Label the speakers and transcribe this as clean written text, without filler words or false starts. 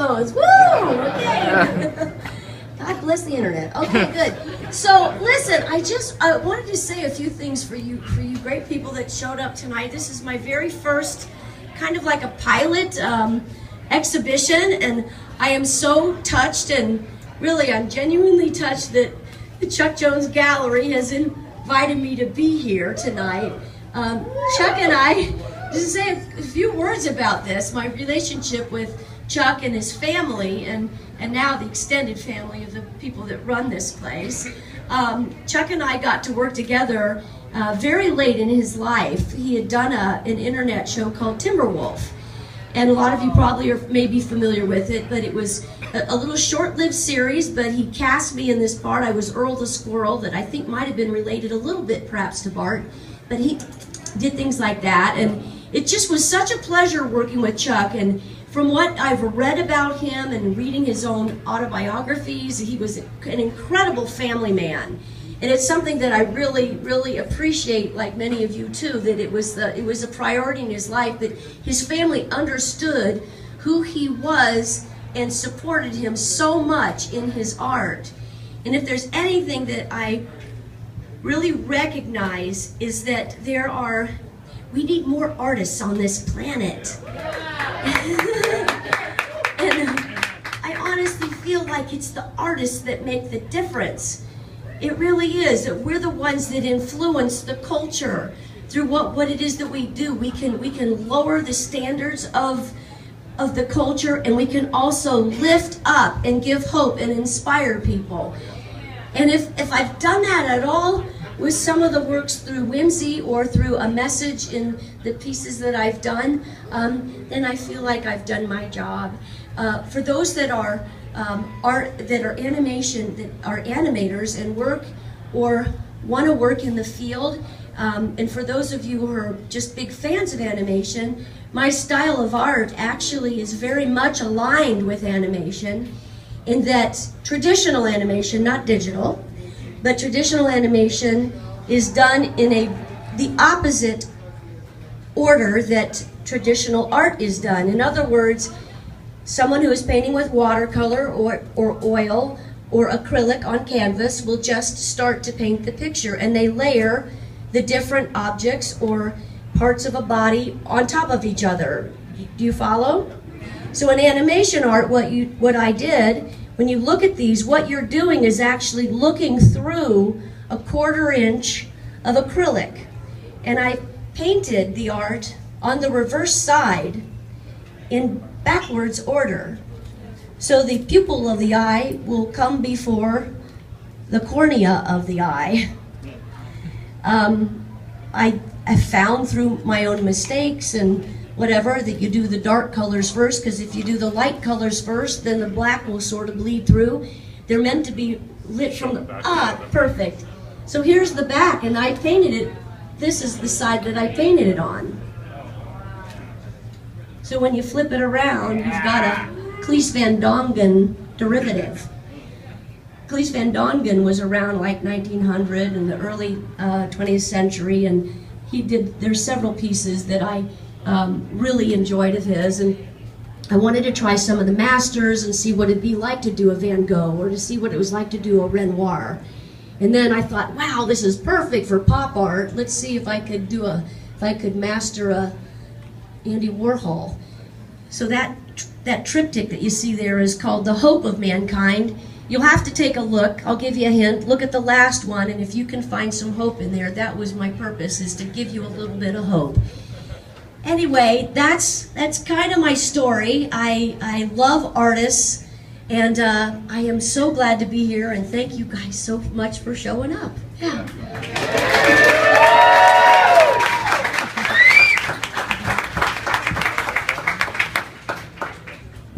Speaker 1: phones. Woo! Okay. God bless the internet. Okay, good. So listen, I wanted to say a few things for you great people that showed up tonight. This is my very first kind of like a pilot exhibition, and I am so touched, and really I'm genuinely touched that the Chuck Jones Gallery has invited me to be here tonight. Chuck and I, just to say a few words about this, my relationship with Chuck and his family, and now the extended family of the people that run this place. Chuck and I got to work together very late in his life. He had done an internet show called Timberwolf, and a lot of you probably are maybe familiar with it, but it was a little short-lived series, but he cast me in this part. I was Earl the Squirrel, that I think might have been related a little bit perhaps to Bart, but he did things like that, and it just was such a pleasure working with Chuck. And from what I've read about him and reading his own autobiographies, he was an incredible family man. And it's something that I really, really appreciate, like many of you too, that it was a priority in his life, that his family understood who he was and supported him so much in his art. And if there's anything that I really recognize is that we need more artists on this planet. And I honestly feel like it's the artists that make the difference. It really is, that we're the ones that influence the culture through what it is that we do. We can lower the standards of the culture, and we can also lift up and give hope and inspire people. And if I've done that at all with some of the works through whimsy or through a message in the pieces that I've done, then I feel like I've done my job. For those that are animation, that are animators and work or want to work in the field, and for those of you who are just big fans of animation, my style of art actually is very much aligned with animation, in that traditional animation, not digital, but traditional animation is done in the opposite order that traditional art is done. In other words, someone who is painting with watercolor or oil or acrylic on canvas will just start to paint the picture, and they layer the different objects or parts of a body on top of each other. Do you follow? So in animation art, what I did, when you look at these, what you're doing is actually looking through a 1/4 inch of acrylic. And I painted the art on the reverse side in backwards order. So the pupil of the eye will come before the cornea of the eye. I found through my own mistakes and whatever that you do the dark colors first, because if you do the light colors first, then the black will sort of bleed through. They're meant to be lit from the, perfect. So here's the back, and I painted it. This is the side that I painted it on. So when you flip it around, you've got a Cleese Van Dongen derivative. Cleese Van Dongen was around like 1900 in the early 20th century, and there's several pieces that I really enjoyed of his, and I wanted to try some of the masters and see what it'd be like to do a Van Gogh, or to see what it was like to do a Renoir. And then I thought, wow, this is perfect for pop art. Let's see if I could master a Andy Warhol. So that triptych that you see there is called The Hope of Mankind. You'll have to take a look. I'll give you a hint. Look at the last one, and if you can find some hope in there, that was my purpose, is to give you a little bit of hope. Anyway, that's kind of my story. I love artists, and I am so glad to be here, and thank you guys so much for showing up. Yeah.